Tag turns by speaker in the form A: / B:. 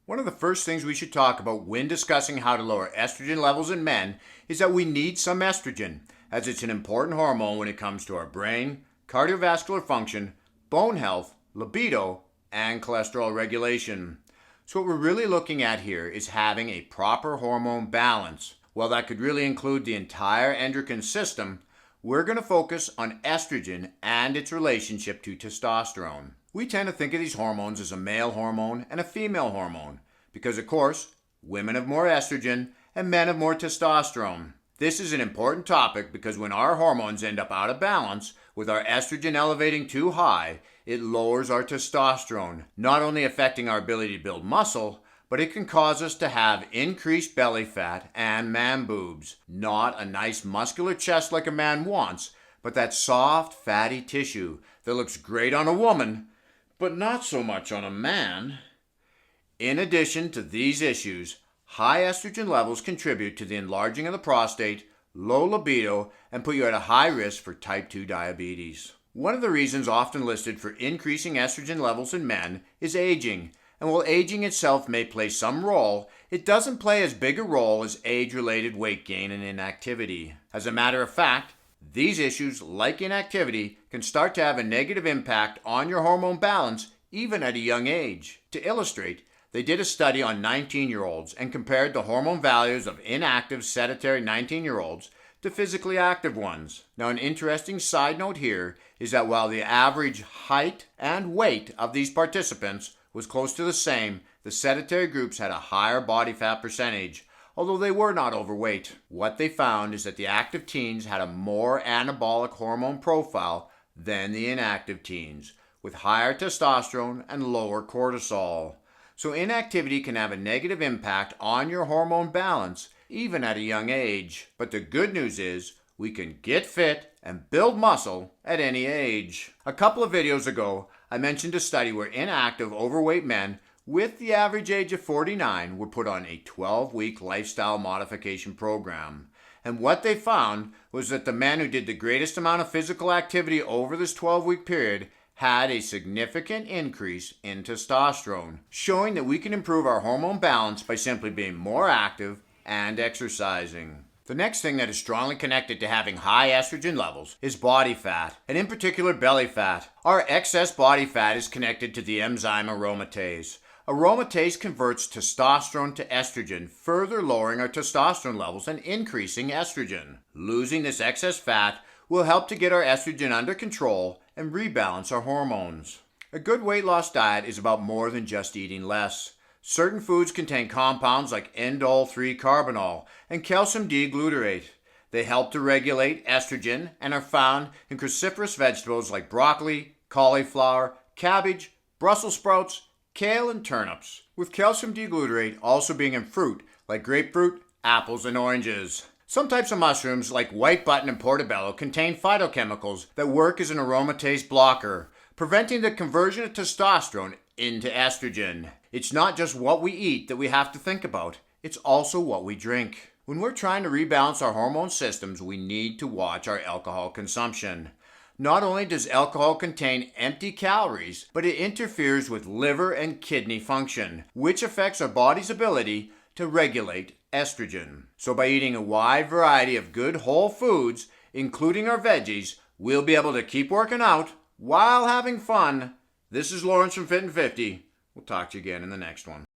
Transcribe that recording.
A: One of the first things we should talk about when discussing how to lower estrogen levels in men is that we need some estrogen, as it's an important hormone when it comes to our brain, cardiovascular function, bone health, libido, and cholesterol regulation. So what we're really looking at here is having a proper hormone balance. While that could really include the entire endocrine system, we're going to focus on estrogen and its relationship to testosterone. We tend to think of these hormones as a male hormone and a female hormone because, of course, women have more estrogen and men have more testosterone. This is an important topic because when our hormones end up out of balance, with our estrogen elevating too high, it lowers our testosterone, not only affecting our ability to build muscle, but it can cause us to have increased belly fat and man boobs. Not a nice muscular chest like a man wants, but that soft, fatty tissue that looks great on a woman, but not so much on a man. In addition to these issues, high estrogen levels contribute to the enlarging of the prostate, low libido, and put you at a high risk for type 2 diabetes. One of the reasons often listed for increasing estrogen levels in men is aging, and while aging itself may play some role, it doesn't play as big a role as age-related weight gain and inactivity. As a matter of fact, these issues, like inactivity, can start to have a negative impact on your hormone balance even at a young age. To illustrate, they did a study on 19-year-olds and compared the hormone values of inactive sedentary 19-year-olds to physically active ones. Now, an interesting side note here is that while the average height and weight of these participants was close to the same, the sedentary groups had a higher body fat percentage, although they were not overweight. What they found is that the active teens had a more anabolic hormone profile than the inactive teens, with higher testosterone and lower cortisol. So inactivity can have a negative impact on your hormone balance even at a young age. But the good news is we can get fit and build muscle at any age. A couple of videos ago, I mentioned a study where inactive overweight men with the average age of 49 were put on a 12-week lifestyle modification program. And what they found was that the men who did the greatest amount of physical activity over this 12-week period had a significant increase in testosterone, showing that we can improve our hormone balance by simply being more active and exercising. The next thing that is strongly connected to having high estrogen levels is body fat, and in particular belly fat. Our excess body fat is connected to the enzyme aromatase. Aromatase converts testosterone to estrogen, further lowering our testosterone levels and increasing estrogen. Losing this excess fat will help to get our estrogen under control and rebalance our hormones. A good weight loss diet is about more than just eating less. Certain foods contain compounds like indole-3-carbinol and calcium D-glutarate. They help to regulate estrogen and are found in cruciferous vegetables like broccoli, cauliflower, cabbage, Brussels sprouts, kale, and turnips, with calcium D-glutarate also being in fruit like grapefruit, apples, and oranges. Some types of mushrooms like white button and portobello contain phytochemicals that work as an aromatase blocker, preventing the conversion of testosterone into estrogen. It's not just what we eat that we have to think about, it's also what we drink. When we're trying to rebalance our hormone systems, we need to watch our alcohol consumption. Not only does alcohol contain empty calories, but it interferes with liver and kidney function, which affects our body's ability to regulate estrogen. So by eating a wide variety of good whole foods, including our veggies, we'll be able to keep working out while having fun. This is Lawrence from Fit and 50. We'll talk to you again in the next one.